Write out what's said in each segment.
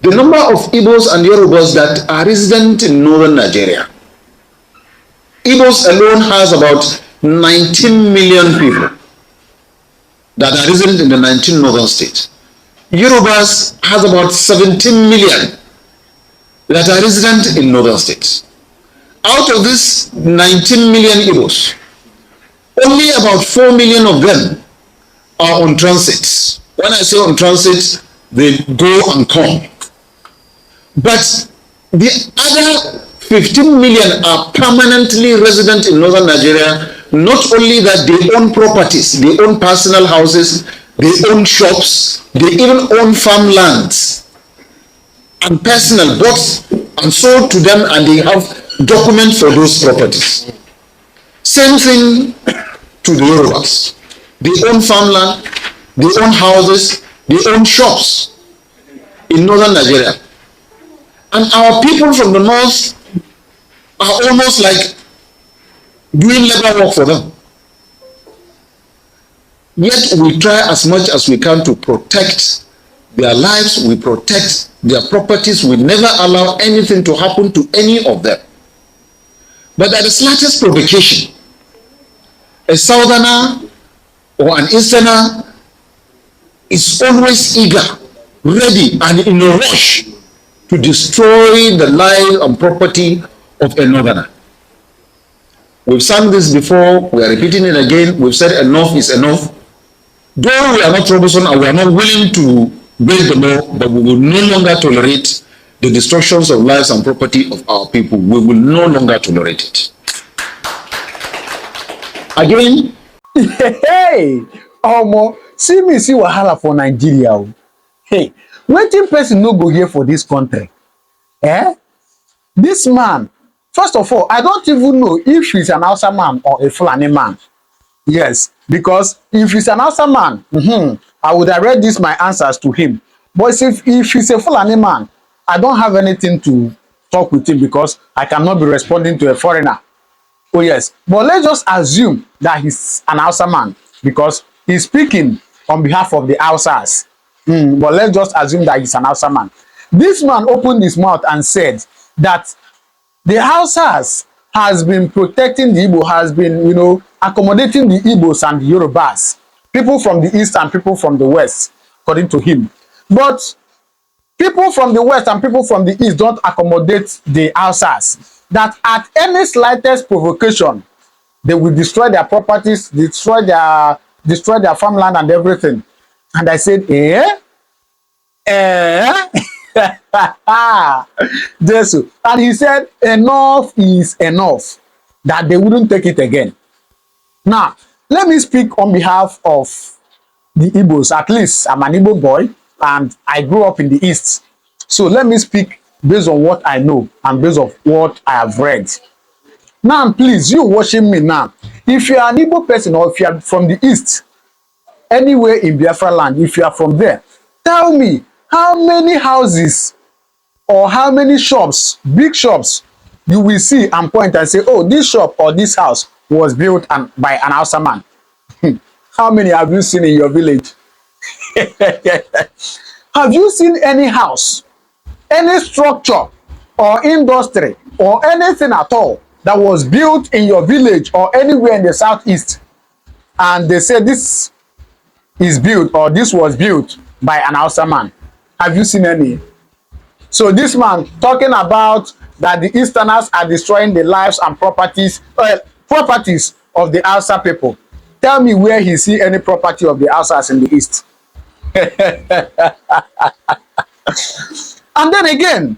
the number of Igbos and Yorubas that are resident in northern Nigeria. Igbos alone has about 19 million people that are resident in the 19 northern states. Yorubas has about 17 million that are resident in northern states. Out of this 19 million Igbos, only about 4 million of them are on transit. When I say on transit, they go and come. But the other 15 million are permanently resident in northern Nigeria. Not only that, they own properties, they own personal houses, they own shops, they even own farmlands and personal bought and sold to them, and they have documents for those properties. Same thing to the Yorubas. They own farmland, they own houses, they own shops in northern Nigeria. And our people from the north are almost like doing labor work for them. Yet we try as much as we can to protect their lives, we protect their properties, we never allow anything to happen to any of them. But at the slightest provocation, a southerner or an easterner is always eager, ready, and in a rush to destroy the life and property of a northerner. We've sung this before, we are repeating it again. We've said enough is enough. Though we are not troublesome and we are not willing to break the law, but we will no longer tolerate the destructions of lives and property of our people. We will no longer tolerate it. Again, hey, see me see wahala for Nigeria. Hey, wetin person no go here for this country? This man, first of all, I don't even know if he's an Hausa man or a Fulani man. Yes, because if he's an Hausa man, I would have read my answers to him. But if he's a Fulani man, I don't have anything to talk with him because I cannot be responding to a foreigner. Oh yes, but let's just assume that he's an Hausa man because he's speaking on behalf of the Hausas. But let's just assume that he's an Hausa man. This man opened his mouth and said that the Hausas has been protecting the Igbo, has been, accommodating the Igbos and the Yorubas, people from the east and people from the west, according to him. But people from the west and people from the east don't accommodate the Hausas. That at any slightest provocation, they will destroy their properties, destroy their farmland and everything. And I said, Jesus. And he said, enough is enough, that they wouldn't take it again. Now, let me speak on behalf of the Igbos. At least I'm an Igbo boy and I grew up in the East. So let me speak based on what I know and based on what I have read. Now, please, you watching me now, if you are an Igbo person or if you are from the East, anywhere in Biafra land, if you are from there, tell me how many houses or how many shops, big shops, you will see and point and say, oh, this shop or this house was built by an Hausa man. How many have you seen in your village? Have you seen any house, any structure or industry or anything at all that was built in your village or anywhere in the southeast and they say this is built or this was built by an Hausa man? Have you seen any? So this man talking about that the Easterners are destroying the lives and properties of the Hausa people. Tell me where he see any property of the Hausas in the East. And then again,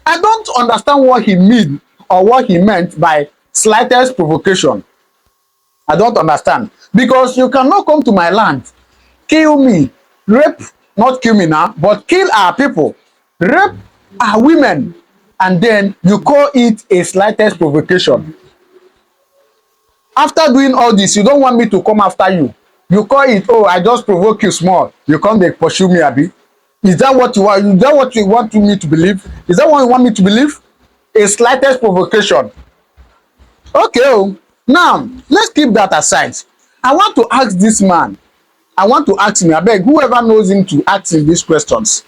I don't understand what he mean or what he meant by slightest provocation. I don't understand. Because you cannot come to my land, kill me, rape, not kill me now, but kill our people, rape our women, and then you call it a slightest provocation. After doing all this, you don't want me to come after you. You call it, oh, I just provoke you small. You come there, pursue me, Abi. Is that what you want? Is that what you want me to believe? Is that what you want me to believe? A slightest provocation. Okay, now, let's keep that aside. I want to ask this man. I want to ask him, I beg, whoever knows him to ask him these questions.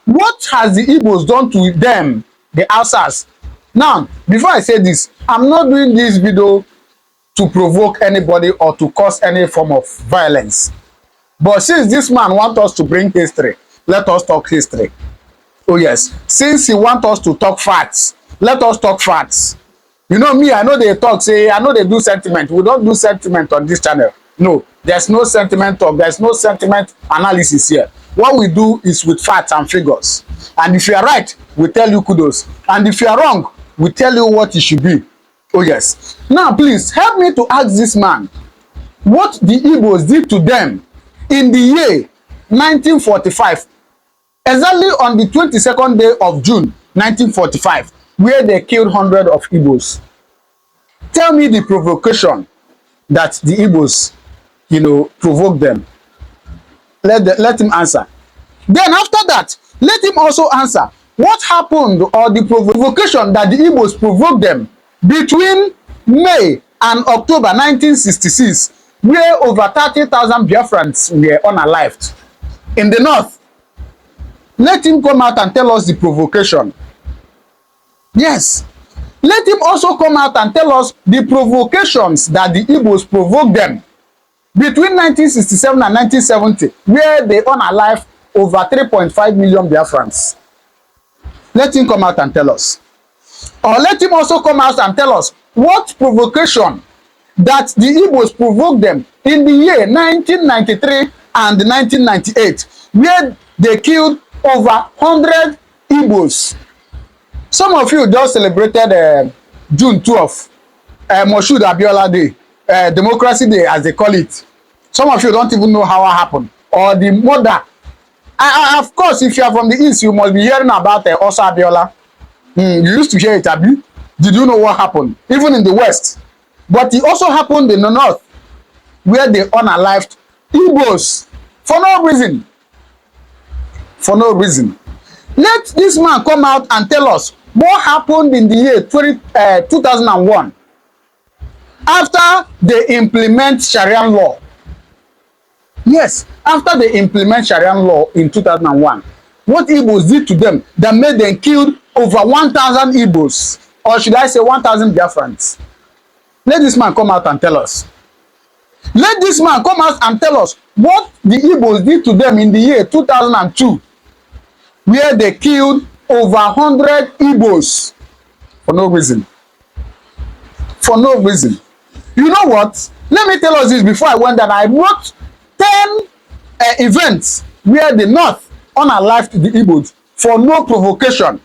What has the Igbos done to them, the Hausas? Now, before I say this, I'm not doing this video to provoke anybody or to cause any form of violence. But since this man wants us to bring history, let us talk history. Oh yes, since he wants us to talk facts, let us talk facts. You know me, I know they talk, say, I know they do sentiment. We don't do sentiment on this channel. No, there's no sentiment talk, there's no sentiment analysis here. What we do is with facts and figures. And if you are right, we tell you kudos. And if you are wrong, we tell you what it should be. Oh yes. Now please help me to ask this man what the Igbos did to them in the year 1945, exactly on the 22nd day of June 1945, where they killed hundreds of Igbos. Tell me the provocation that the Igbos, provoked them. Let him answer. Then after that, let him also answer what happened or the provocation that the Igbos provoked them between May and October 1966, where over 30,000 Biafrans were unalived in the north. Let him come out and tell us the provocation. Yes. Let him also come out and tell us the provocations that the Igbos provoked them between 1967 and 1970, where they unalived over 3.5 million Biafrans. Let him come out and tell us. Or let him also come out and tell us what provocation that the Igbos provoked them in the year 1993 and 1998, where they killed over 100 Igbos. Some of you just celebrated June 12th, Moshood Abiola Day, Democracy Day as they call it. Some of you don't even know how it happened. Or the murder. Of course, if you are from the East, you must be hearing about Osa Abiola. You used to hear it, Abi. Did you know what happened? Even in the West. But it also happened in the North, where they unalived Igbos for no reason. For no reason. Let this man come out and tell us what happened in the year 2001 after they implement Sharia law. Yes, after they implement Sharia law in 2001, what Igbos did to them that made them kill over 1,000 Igbos, or should I say 1,000 Biafrans. Let this man come out and tell us. Let this man come out and tell us what the Igbos did to them in the year 2002, where they killed over 100 Igbos for no reason. For no reason. You know what? Let me tell us this before I went that I wrote 10 events where the North unalived the Igbos for no provocation.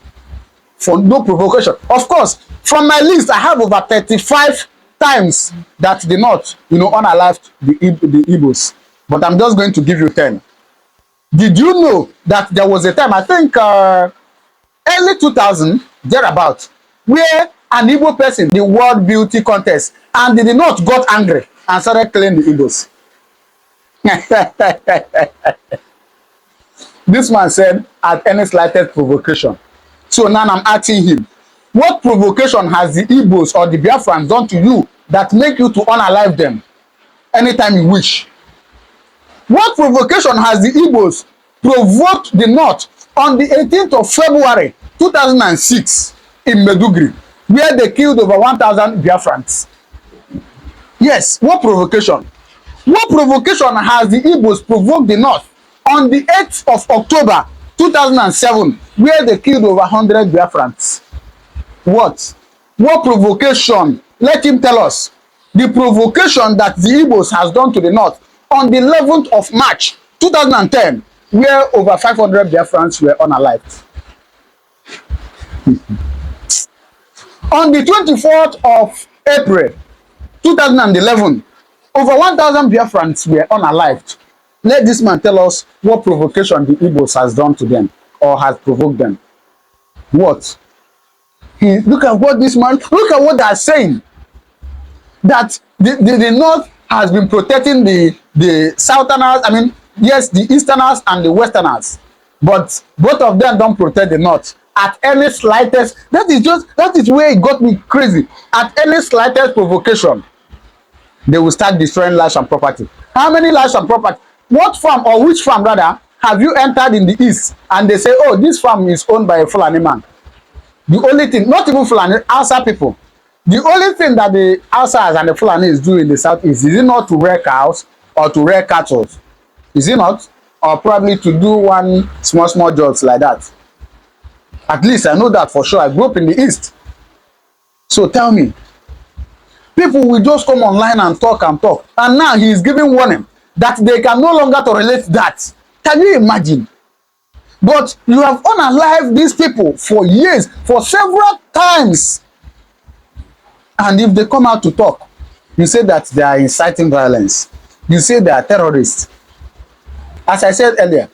For no provocation. Of course, from my list, I have over 35 times that the North, unalived the Igbos. But I'm just going to give you 10. Did you know that there was a time, I think early 2000, thereabout, where an Igbo person, the World Beauty Contest, and the North got angry and started killing the Igbos? This man said, at any slightest provocation. So now I'm asking him, what provocation has the Igbos or the Biafrans done to you that make you to unalive them anytime you wish? What provocation has the Igbos provoked the North on the 18th of February 2006 in Meduguri, where they killed over 1,000 Biafrans? Yes, what provocation? What provocation has the Igbos provoked the North on the 8th of October 2007, where they killed over 100 Biafrans? What? What provocation? Let him tell us. The provocation that the Igbos has done to the North on the 11th of March 2010, where over 500 Biafrans were unalived. On the 24th of April 2011, over 1,000 Biafrans were unalived. Let this man tell us what provocation the Igbos has done to them or has provoked them. What? Look at what this man, look at what they are saying. That the North has been protecting the Southerners, yes, the Easterners and the Westerners. But both of them don't protect the North. At any slightest, that is where it got me crazy. At any slightest provocation, they will start destroying lives and property. How many lives and property? What farm, or which farm rather, have you entered in the east and they say, oh, this farm is owned by a Fulani man? The only thing, not even Fulani, Hausa people, the only thing that the Hausas and the Fulanis do in the southeast is it not to rear cows or to rear cattle? Is it not? Or probably to do one small jobs like that. At least I know that for sure. I grew up in the east. So tell me, people will just come online and talk, and now he is giving warning that they can no longer tolerate that. Can you imagine? But you have unalived these people for years, for several times. And if they come out to talk, you say that they are inciting violence. You say they are terrorists. As I said earlier,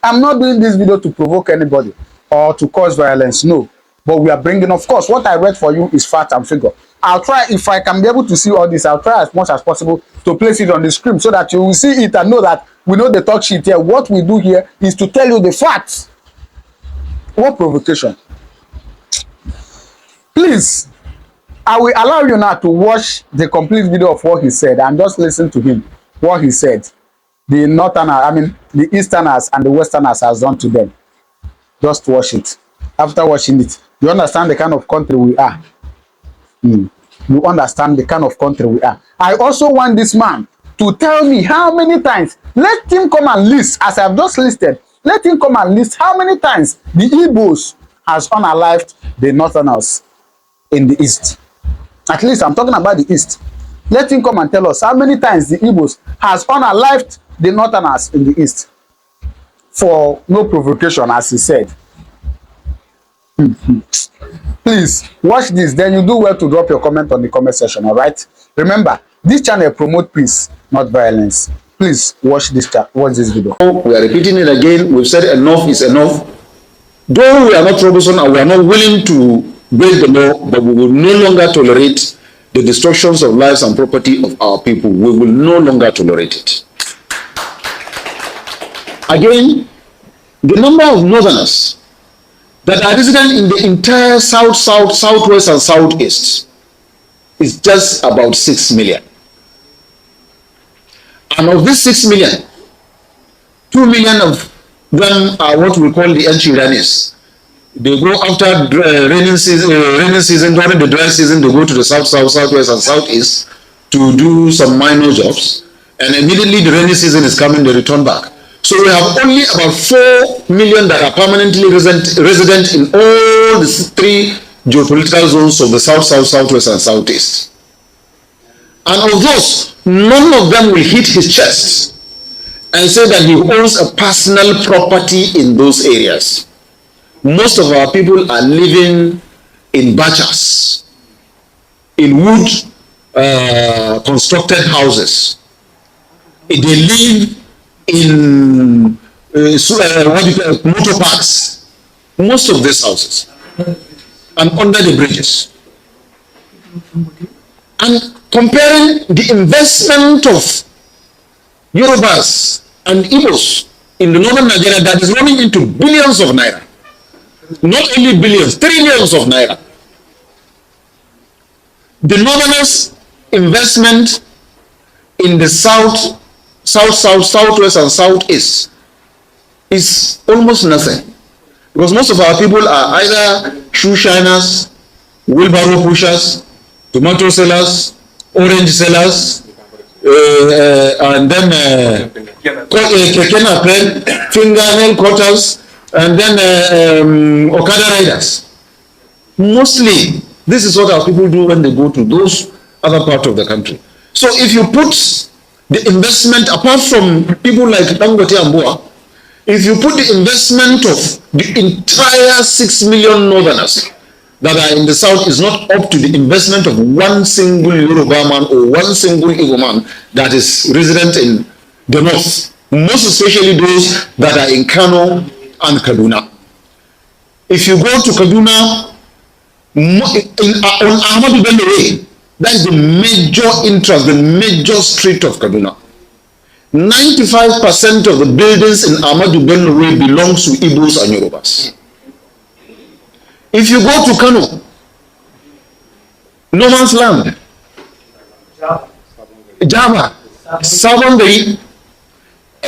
I'm not doing this video to provoke anybody or to cause violence, no. But we are bringing, of course, what I read for you is fact and figure. I'll try, if I can be able to see all this, I'll try as much as possible to place it on the screen so that you will see it and know that we know the talk shit here. What we do here is to tell you the facts. What provocation? Please, I will allow you now to watch the complete video of what he said and just listen to him, what he said. The northerners, the easterners and the westerners has done to them. Just watch it. After watching it, you understand the kind of country we are. You understand the kind of country we are. I also want this man to tell me how many times. Let him come and list, as I've just listed. Let him come and list how many times the igbos has unalived the northerners in the east. At least I'm talking about the east. Let him come and tell us how many times the igbos has unalived the northerners in the east. For no provocation, as he said. Please watch this, then you do well to drop your comment on the comment section. All right, remember, this channel promote peace, not violence. Please watch this video. We are repeating it again. We've said enough is enough. Though we are not troublesome and we are not willing to break the law, but we will no longer tolerate the destructions of lives and property of our people. We will no longer tolerate it. Again, the number of northerners that are resident in the entire south, southwest, and southeast is just about 6 million. And of these 6 million, 2 million of them are what we call the Enchiranis. They go after rainy season, during the dry season, they go to the south, southwest, and southeast to do some minor jobs. And immediately the rainy season is coming, they return back. So we have only about 4 million that are permanently resident in all the 3 geopolitical zones of the south, southwest, and southeast. And of those, none of them will hit his chest and say that he owns a personal property in those areas. Most of our people are living in bachas, in wood constructed houses. They live in motor parks, most of these houses, and under the bridges. And comparing the investment of Yorubas and Igbos in the northern Nigeria that is running into billions of naira, not only billions, trillions of naira. The northerners' investment in the south, southwest, and southeast is almost nothing, because most of our people are either shoe shiners, wheelbarrow pushers, tomato sellers, orange sellers, and then fingernail cutters, and then Okada riders. Mostly, this is what our people do when they go to those other parts of the country. So if you put the investment, apart from people like Dangote and Boa, if you put the investment of the entire 6 million northerners that are in the south is not up to the investment of one single Yoruba man or one single Igbo man that is resident in the north, most especially those that are in Kano and Kaduna. If you go to Kaduna, on Ahmadu Bello Way, that is the major interest, the major street of Kaduna. 95% of the buildings in Ahmadu Bello Way belongs to Igbos and Yorubas. If you go to Kano, no man's land, Java, Southern Bay,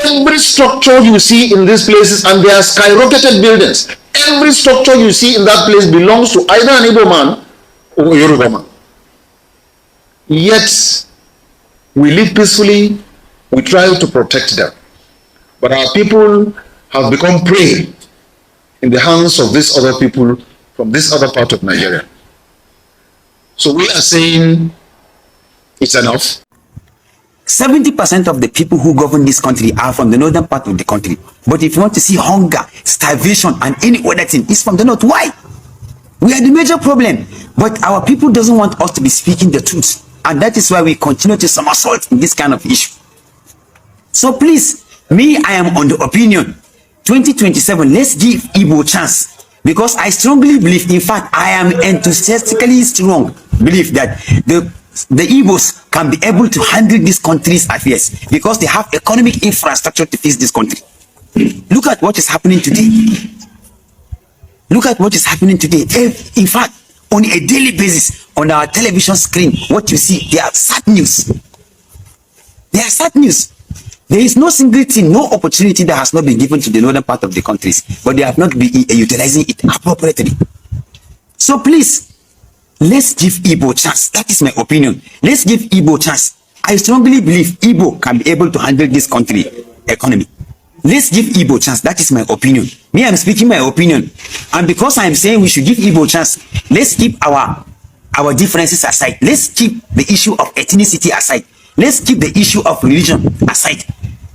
Every structure you see in these places, and they are skyrocketed buildings, every structure you see in that place belongs to either an Igbo man or a Yoruba man. Yet, we live peacefully, we try to protect them. But our people have become prey in the hands of these other people from this other part of Nigeria. So we are saying it's enough. 70% of the people who govern this country are from the northern part of the country. But if you want to see hunger, starvation, and any other thing, it's from the north. Why? We are the major problem. But our people doesn't want us to be speaking the truth. And that is why we continue to somersault in this kind of issue. So please, me, I am on the opinion, 2027, let's give Igbo a chance. Because I strongly believe, in fact, I am enthusiastically strong believe that the Igbos can be able to handle this country's affairs because they have economic infrastructure to face this country. Look at what is happening today. Look at what is happening today. In fact, on a daily basis, on our television screen, what you see, they are sad news. They are sad news. There is no single thing, no opportunity that has not been given to the northern part of the countries, but they have not been utilizing it appropriately. So please, let's give Igbo a chance. That is my opinion. Let's give Igbo a chance. I strongly believe Igbo can be able to handle this country economy. Let's give Igbo a chance. That is my opinion. Me, I'm speaking my opinion. And because I'm saying we should give Igbo a chance, let's keep our differences aside. Let's keep the issue of ethnicity aside. Let's keep the issue of religion aside.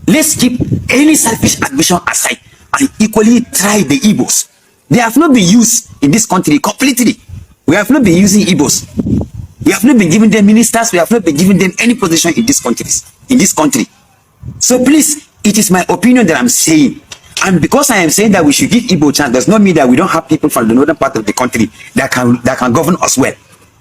Let's keep any selfish ambition aside and equally try the Igbos. They have not been used in this country completely. We have not been using Igbos. We have not been giving them ministers. We have not been giving them any position in this country. So please, it is my opinion that I'm saying. And because I am saying that we should give Igbo a chance, does not mean that we don't have people from the northern part of the country that can govern us well.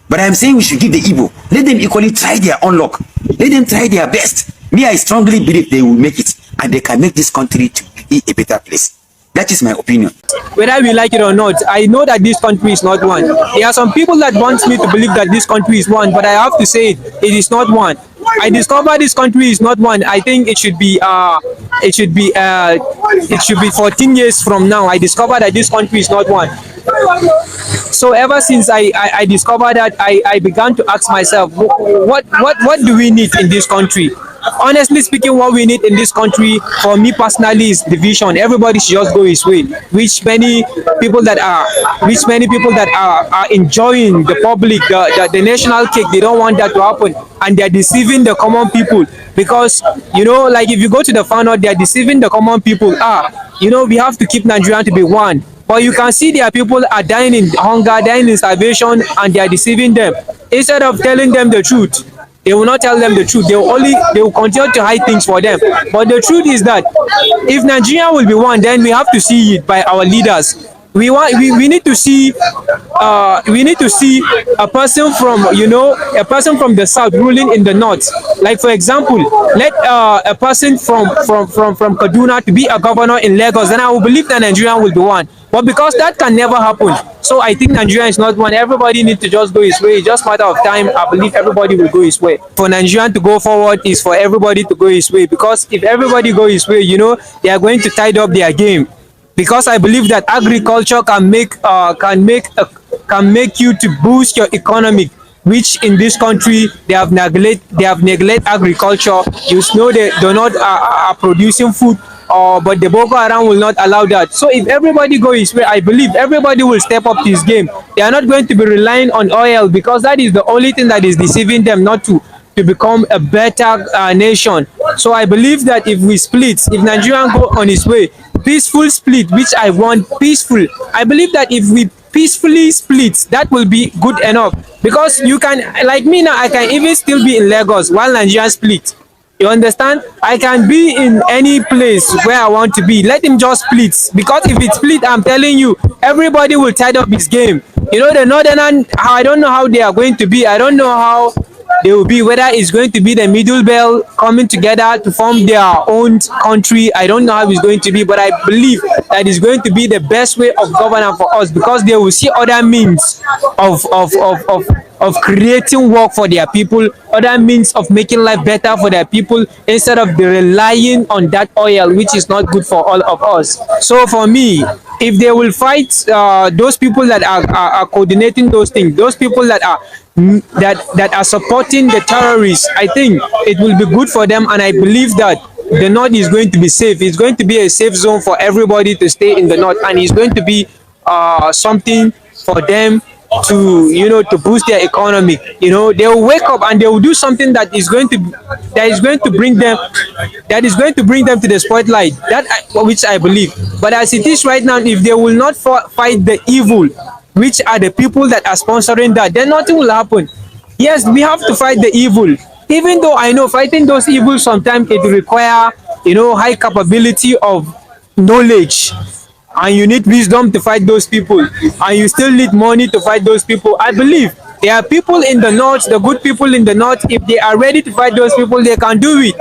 But I am saying we should give the Igbo. Let them equally try their own luck. Let them try their best. Me, I strongly believe they will make it. And they can make this country to be a better place. That is my opinion. Whether we like it or not, I know that this country is not one. There are some people that want me to believe that this country is one, but I have to say it is not one. I discovered this country is not one. I think it should be 14 years from now. I discovered that this country is not one. So ever since I discovered that, I began to ask myself, what do we need in this country? Honestly speaking, what we need in this country, for me personally, is division. Everybody should just go his way. Which many people that are enjoying the public, the national cake, they don't want that to happen, and they're deceiving the common people. Because like if you go to the farm, they're deceiving the common people. We have to keep Nigeria to be one. But you can see their people are dying in hunger, dying in starvation, and they are deceiving them. Instead of telling them the truth, they will not tell them the truth. They will continue to hide things for them. But the truth is that if Nigeria will be one, then we have to see it by our leaders. We need to see a person from the south ruling in the north. Like for example, let a person from Kaduna to be a governor in Lagos, then I will believe that Nigeria will be one. But because that can never happen, so I think Nigeria is not one. Everybody needs to just go his way. It's just a matter of time. I believe everybody will go his way. For Nigerian to go forward is for everybody to go his way. Because if everybody go his way, they are going to tide up their game. Because I believe that agriculture can make you to boost your economy, which in this country they have neglected agriculture. They do not are producing food, but the Boko Haram will not allow that. So if everybody goes his way, I believe everybody will step up this game. They are not going to be relying on oil, because that is the only thing that is deceiving them not to become a better nation. So I believe that if we split, if Nigerian go on his way, peaceful split, which I want peaceful, I believe that if we peacefully split, that will be good enough. Because you can, like me now, I can even still be in Lagos while Nigeria split. You understand? I can be in any place where I want to be. Let him just split. Because if it split, I'm telling you, everybody will tide up his game. The northern, I don't know how they are going to be. I don't know how they will be, whether it's going to be the middle belt coming together to form their own country. I don't know how it's going to be, but I believe that it's going to be the best way of governance for us, because they will see other means of of creating work for their people, other means of making life better for their people, instead of relying on that oil, which is not good for all of us. So for me, if they will fight those people that are coordinating those things, those people that are that are supporting the terrorists, I think it will be good for them, and I believe that the north is going to be safe. It's going to be a safe zone for everybody to stay in the north, and it's going to be something for them to, to boost their economy. They will wake up and they will do something that is going to bring them to the spotlight, which I believe. But as it is right now, if they will not fight the evil, which are the people that are sponsoring that, then nothing will happen. Yes, we have to fight the evil, even though I know fighting those evils sometimes it require high capability of knowledge, and you need wisdom to fight those people, and you still need money to fight those people. I believe there are people in the north, the good people in the north, if they are ready to fight those people, they can do it.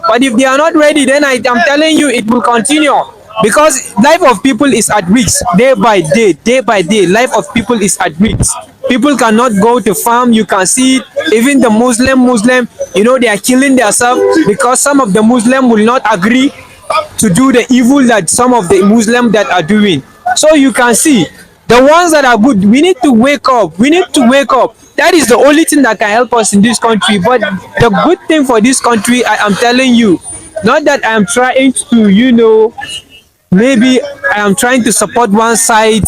But if they are not ready, then I'm telling you, it will continue, because life of people is at risk. Day by day, life of people is at risk. People cannot go to farm. You can see it. Even the Muslim, they are killing themselves because some of the Muslim will not agree to do the evil that some of the Muslims that are doing. So you can see the ones that are good. We need to wake up. That is the only thing that can help us in this country. But the good thing for this country, I am telling you, not that I am trying to, maybe I am trying to support one side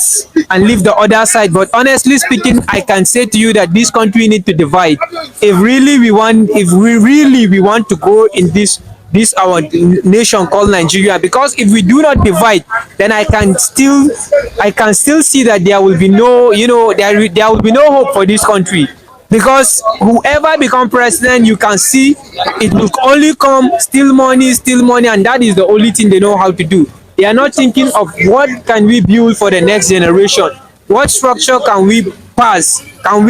and leave the other side, but honestly speaking, I can say to you that this country need to divide. If we really want to grow in this our nation called Nigeria, because if we do not divide, then I can still see that there will be no, there will be no hope for this country. Because whoever become president, you can see it will only come steal money, and that is the only thing they know how to do. They are not thinking of what can we build for the next generation, what structure can we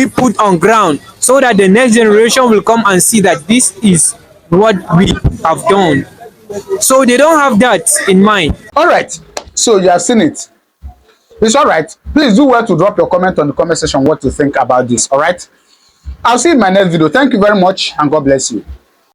put on ground, so that the next generation will come and see that this is what we have done. So they don't have that in mind. All right, so you have seen it. It's all right. Please do well to drop your comment on the comment section what you think about this. All right, I'll see you in my next video. Thank you very much, and God bless you.